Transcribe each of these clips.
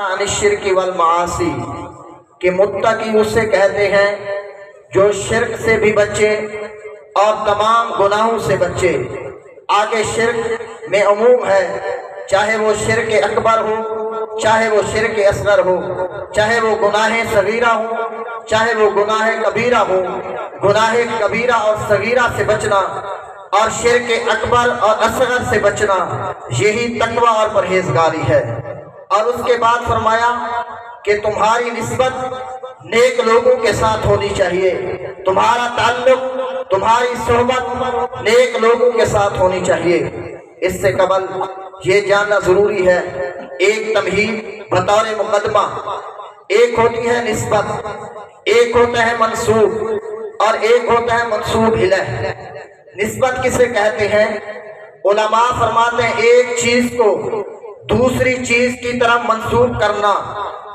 عن الشرک والمعاصی کہ متقی اسے کہتے ہیں جو شرک سے بھی بچے اور تمام گناہوں سے بچے۔ آگے شرک میں عموم ہے، چاہے وہ شرک اکبر ہو، چاہے وہ شرک اصغر ہو، چاہے وہ گناہ صغیرہ ہو، چاہے وہ گناہ کبیرہ ہو۔ گناہ کبیرہ اور صغیرہ سے بچنا اور شرک اکبر اور اصغر سے بچنا، یہی تقوی اور پرہیزگاری ہے۔ اور اس کے بعد فرمایا کہ تمہاری نسبت نیک لوگوں کے ساتھ ہونی چاہیے، تمہارا تعلق، تمہاری صحبت نیک لوگوں کے ساتھ ہونی چاہیے۔ اس سے قبل یہ جاننا ضروری ہے، ایک تمہید بطور مقدمہ، ایک ہوتی ہے نسبت، ایک ہوتا ہے منسوب اور ایک ہوتا ہے منسوب الیہ۔ نسبت کسے کہتے ہیں؟ علماء فرماتے ہیں ایک چیز کو دوسری چیز کی طرف منسوب کرنا،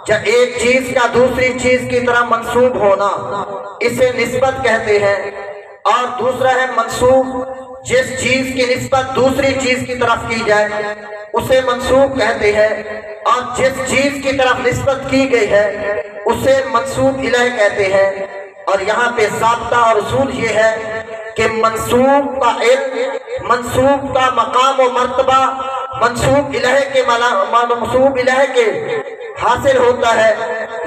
یا ایک چیز کا دوسری چیز کی طرف منسوب ہونا، اسے نسبت کہتے ہیں۔ اور دوسرا ہے منسوب، جس چیز کی نسبت دوسری چیز کی طرف کی جائے اسے منسوب کہتے ہیں، اور جس چیز کی طرف نسبت کی گئی ہے اسے منسوب الیہ کہتے ہیں۔ اور یہاں پہ ضابطہ اور اصول یہ ہے کہ منسوب کا علم، منسوب کا مقام و مرتبہ منسوب الیہ کے حاصل ہوتا ہے۔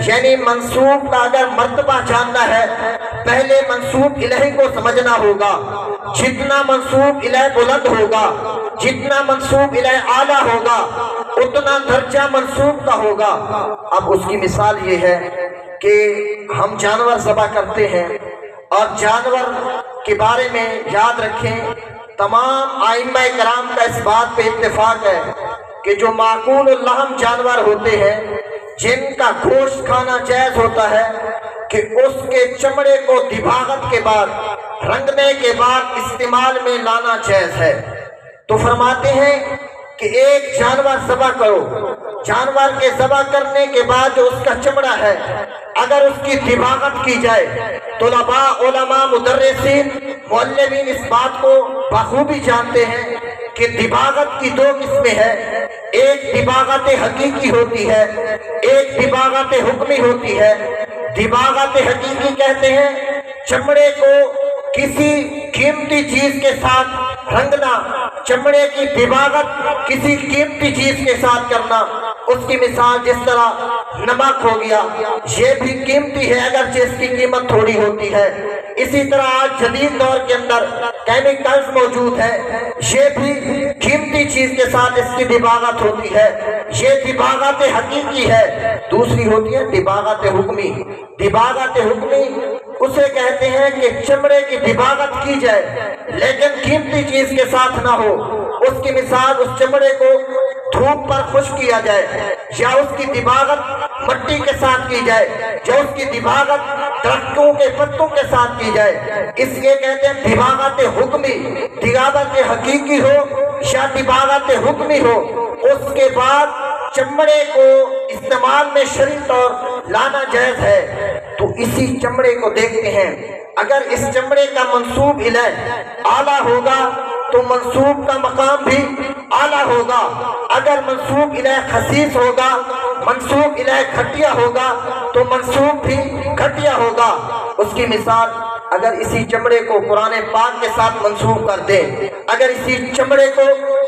یعنی منسوب کا اگر مرتبہ جاننا ہے پہلے منسوب الیہ کو سمجھنا ہوگا۔ جتنا منسوب الیہ بلند ہوگا، جتنا منسوب الیہ اعلیٰ ہوگا، اتنا درجہ منسوب کا ہوگا۔ اب اس کی مثال یہ ہے کہ ہم جانور ذبح کرتے ہیں، اور جانور کے بارے میں یاد رکھیں تمام ائمہ کرام کا اس بات پہ اتفاق ہے کہ جو معقول اللحم جانور ہوتے ہیں، جن کا گوشت کھانا جائز ہوتا ہے، کہ اس کے چمڑے کو دباغت کے بعد، رنگنے کے بعد استعمال میں لانا جائز ہے۔ تو فرماتے ہیں کہ ایک جانور ذبح کرو، جانور کے ذبح کرنے کے بعد جو اس کا چمڑا ہے اگر اس کی دباغت کی جائے، طلباء، علماء، مدرسین، معلمین اس بات کو بخوبی جانتے ہیں کہ دباغت کی دو قسمیں ہیں، ایک دباغت حقیقی ہوتی ہے، ایک دباغت حکمی ہوتی ہے۔ دباغت حقیقی کہتے ہیں چمڑے کو کسی قیمتی چیز کے ساتھ رنگنا، چمڑے کی دباغت کسی قیمتی چیز کے ساتھ کرنا۔ اس کی مثال جس طرح نمک ہو گیا، یہ بھی قیمتی ہے اگرچہ اس کی قیمت تھوڑی ہوتی ہے۔ اسی طرح آج جدید دور کے اندر کیمیکلز موجود ہے، یہ بھی قیمتی چیز کے ساتھ اس کی دباغت ہوتی ہے، یہ دباغت حقیقی ہے۔ دوسری ہوتی ہے دباغت حکمی۔ دباغت حکمی اسے کہتے ہیں کہ چمڑے کی دباغت کی جائے لیکن قیمتی چیز کے ساتھ نہ ہو۔ اس کی مثال اس چمڑے کو دھوپ پر خشک کیا جائے، یا اس کی دباغت مٹی کے ساتھ کی جائے، یا اس کی دباغت درختوں کے پتوں کے ساتھ کی جائے، اس لیے کہتے ہیں دباغت حکمی۔ دباغت حقیقی ہو یا دباغت حکمی ہو، اس کے بعد چمڑے کو استعمال میں شرعی طور لانا جائز ہے۔ تو اسی چمڑے کو دیکھتے ہیں، اگر اس چمڑے کا منسوب الیہ اعلیٰ ہوگا تو منسوب کا مقام بھی اعلیٰ ہوگا، اگر منسوب الیہ خسیس ہوگا، منسوب الیہ گھٹیا ہوگا تو منسوب بھی گھٹیا ہوگا۔ اس کی مثال اگر اسی چمڑے کو قرآن پاک کے ساتھ منسوب کر دیں، اگر اسی چمڑے کو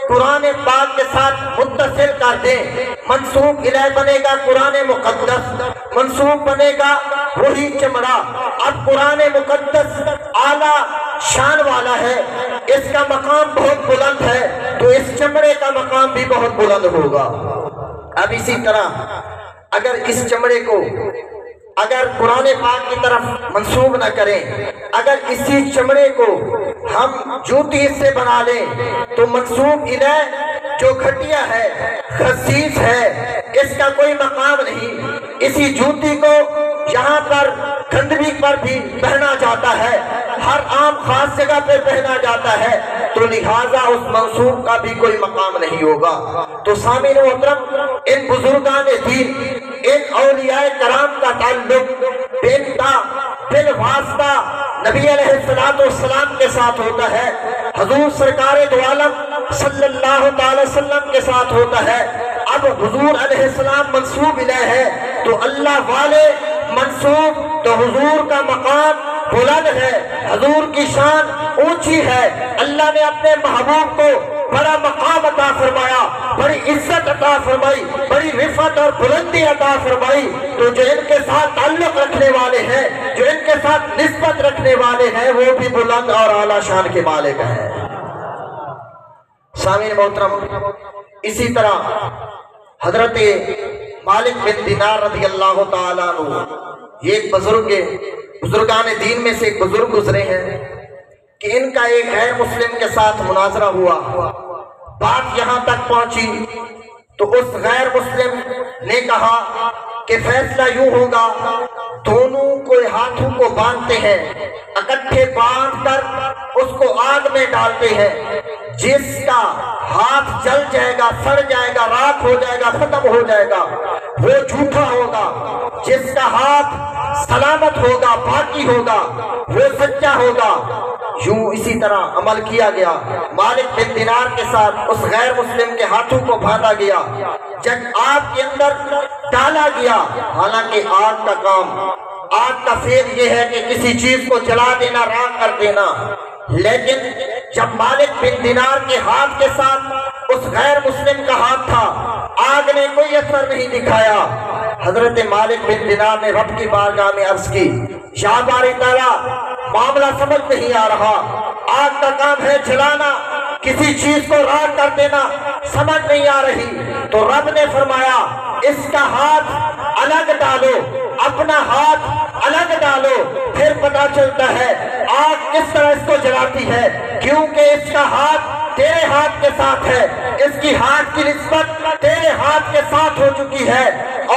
قرآن پاک کے ساتھ متصل کر دیں، منسوب الیہ بنے گا قرآن مقدس، منسوب بنے گا وہی چمڑا۔ اب قرآن مقدس اعلیٰ شان والا ہے، اس کا مقام بہت بلند ہے، تو اس چمڑے کا مقام بھی بہت بلند ہوگا۔ اب اسی طرح اگر اس چمڑے کو اگر قرآن پاک کی طرف منسوب نہ کریں، اگر اسی چمڑے کو ہم جوتی سے بنا لیں تو منسوب الیہ جو گھٹیا ہے، خسیس ہے، اس کا کوئی مقام نہیں۔ اسی جوتی کو یہاں پر گھندوی پر بھی پہنا جاتا ہے، ہر عام خاص جگہ پہ پہنا جاتا ہے، تو لہٰذا اس منسوب کا بھی کوئی مقام نہیں ہوگا۔ تو سامعین محترم، ان بزرگان دین، ان اولیاء کرام کا تعلق بالواسطہ نبی علیہ السلام کے ساتھ ہوتا ہے۔ حضور سرکار دو عالم صلی اللہ تعالی وسلم کے ساتھ ہوتا ہے۔ اب حضور علیہ السلام منسوب الیہ ہے تو اللہ والے منسوب، تو حضور کا مقام بلند ہے، حضور کی شان اونچی ہے۔ اللہ نے اپنے محبوب کو بڑا مقام عطا فرمایا، بڑی عزت عطا فرمائی، بڑی رفعت اور بلندی عطا فرمائی۔ تو جو ان کے ساتھ تعلق رکھنے والے ہیں، جو ان کے ساتھ نسبت رکھنے والے ہیں، وہ بھی بلند اور اعلیٰ شان کے مالک ہیں۔ سامعین محترم، اسی طرح حضرت مالک بن دینار رضی اللہ تعالیٰ عنہ، یہ ایک بزرگان دین میں سے ایک بزرگ گزرے ہیں کہ ان کا ایک غیر مسلم کے ساتھ مناظرہ ہوا، بات یہاں تک پہنچی تو اس غیر مسلم نے کہا کہ فیصلہ یوں ہوگا، دونوں کو ہاتھوں کو باندھتے ہیں، اکٹھے باندھ کر اس کو آگ میں ڈالتے ہیں، جس کا ہاتھ جل جائے گا، سڑ جائے گا، راکھ ہو جائے گا، ختم ہو جائے گا، وہ جھوٹا ہوگا، جس کا ہاتھ سلامت ہوگا، باقی ہوگا، وہ سچا ہوگا۔ یوں اسی طرح عمل کیا گیا، مالک بن دینار کے ساتھ اس غیر مسلم کے ہاتھوں کو باندھا گیا، جب آگ کے اندر ڈالا گیا، حالانکہ آگ کا کام، آگ کا فعل یہ ہے کہ کسی چیز کو جلا دینا، راکھ کر دینا، لیکن جب مالک بن دینار کے ہاتھ کے ساتھ اس غیر مسلم کا ہاتھ تھا، آگ نے کوئی اثر نہیں دکھایا۔ حضرت مالک بن دینار نے رب کی بارگاہ میں عرض کی، یا باری تعالیٰ، معاملہ سمجھ نہیں آ رہا، آگ کا کام ہے جلانا، کسی چیز کو راکھ کر دینا، سمجھ نہیں آ رہی۔ تو رب نے فرمایا، اس کا ہاتھ الگ ڈالو، اپنا ہاتھ الگ ڈالو، پھر پتا چلتا ہے آگ کس طرح اس کو جلاتی ہے، کیونکہ اس کا ہاتھ تیرے ہاتھ کے ساتھ ہے، اس کی ہاتھ کی نسبت تیرے ہاتھ کے ساتھ ہو چکی ہے،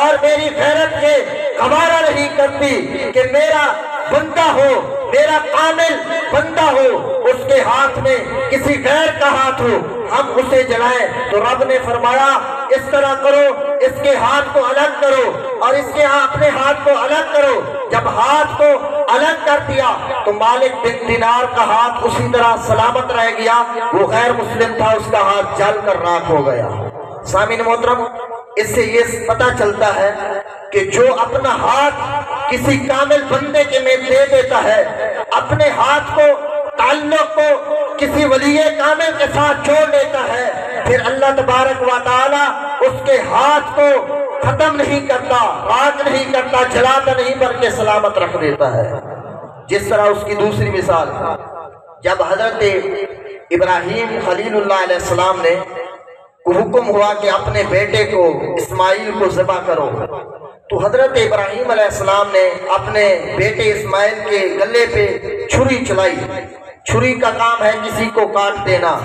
اور میری غیرت یہ گوارا نہیں کرتی کہ میرا بندہ ہو، میرا کامل بندہ ہو، اس کے ہاتھ میں کسی غیر کا ہاتھ ہو، ہم اسے جلائیں۔ تو رب نے فرمایا، اس طرح کرو، اس کے ہاتھ کو الگ کرو اور اس کے اپنے ہاتھ کو الگ کرو۔ جب ہاتھ کو الگ کر دیا تو مالک بن دینار کا ہاتھ اسی طرح سلامت رہ گیا، وہ غیر مسلم تھا، اس کا ہاتھ جل کر راکھ ہو گیا۔ سامعین محترم، اس سے یہ پتہ چلتا ہے کہ جو اپنا ہاتھ کسی کامل بندے کے میں دے دیتا ہے، اپنے ہاتھ کو، تعلق کو کسی ولی کامل کے ساتھ جوڑ لیتا ہے، پھر اللہ تبارک و تعالی اس کے ہاتھ کو ختم نہیں کرتا، راکھ نہیں کرتا، جلاتا نہیں، بلکہ سلامت رکھ دیتا ہے۔ جس طرح اس کی دوسری مثال، جب حضرت ابراہیم خلیل اللہ علیہ السلام نے کو حکم ہوا کہ اپنے بیٹے کو اسماعیل کو ذبح کرو، تو حضرت ابراہیم علیہ السلام نے اپنے بیٹے اسماعیل کے گلے پہ چھری چلائی۔ چھری کا کام ہے کسی کو کاٹ دینا،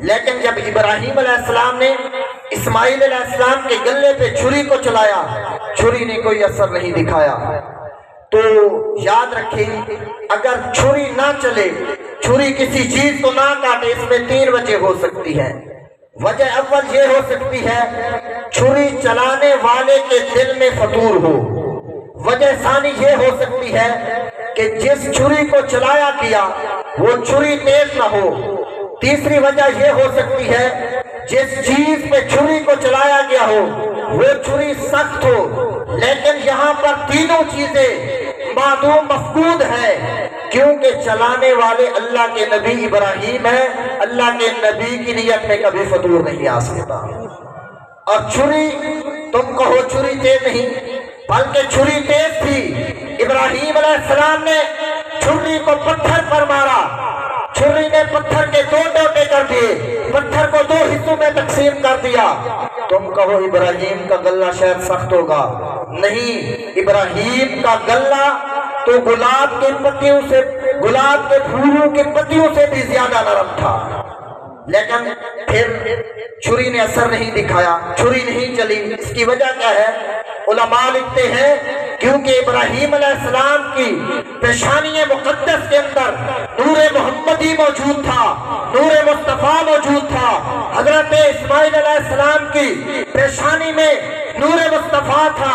لیکن جب ابراہیم علیہ السلام نے اسماعیل علیہ السلام کے گلے پہ چھری کو چلایا، چھری نے کوئی اثر نہیں دکھایا۔ تو یاد رکھیں، اگر چھری نہ چلے، چھری کسی چیز کو نہ کاٹے، اس میں 3 وجہ ہو سکتی ہے۔ وجہ اول یہ ہو سکتی ہے چھری چلانے والے کے دل میں فطور ہو۔ وجہ ثانی یہ ہو سکتی ہے کہ جس چھری کو چلایا گیا وہ چھری تیز نہ ہو۔ تیسری وجہ یہ ہو سکتی ہے جس چیز پہ چھری کو چلایا گیا ہو وہ چھری سخت ہو، لیکن یہاں پر تینوں چیزیں معدوم مفقود ہیں، کیونکہ چلانے والے اللہ کے نبی ابراہیم ہیں، اللہ کے نبی کی نیت میں کبھی فطور نہیں آ سکتا۔ اور چھری، تم کہو چھری تیز نہیں، بلکہ چھری تیز تھی۔ ابراہیم علیہ السلام نے چھری کو پتھر پر مارا، چھری نے پتھر کے 2 ٹوٹے کر دیے، پتھر کو 2 حصوں میں تقسیم کر دیا۔ تم کہو ابراہیم کا گلہ شاید سخت ہوگا، نہیں، ابراہیم کا گلہ تو گلاب کے پتیوں سے، گلاب کے پھولوں کے پتیوں سے بھی زیادہ نرم تھا، لیکن پھر چھری نے اثر نہیں دکھایا، چھری نہیں چلی۔ اس کی وجہ کیا ہے؟ علماء لکھتے ہیں کیونکہ ابراہیم علیہ السلام کی پیشانی مقدس کے اندر نور محمدی موجود تھا، نور مصطفیٰ موجود تھا۔ حضرت اسماعیل علیہ السلام کی پیشانی میں نور مصطفیٰ تھا،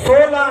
16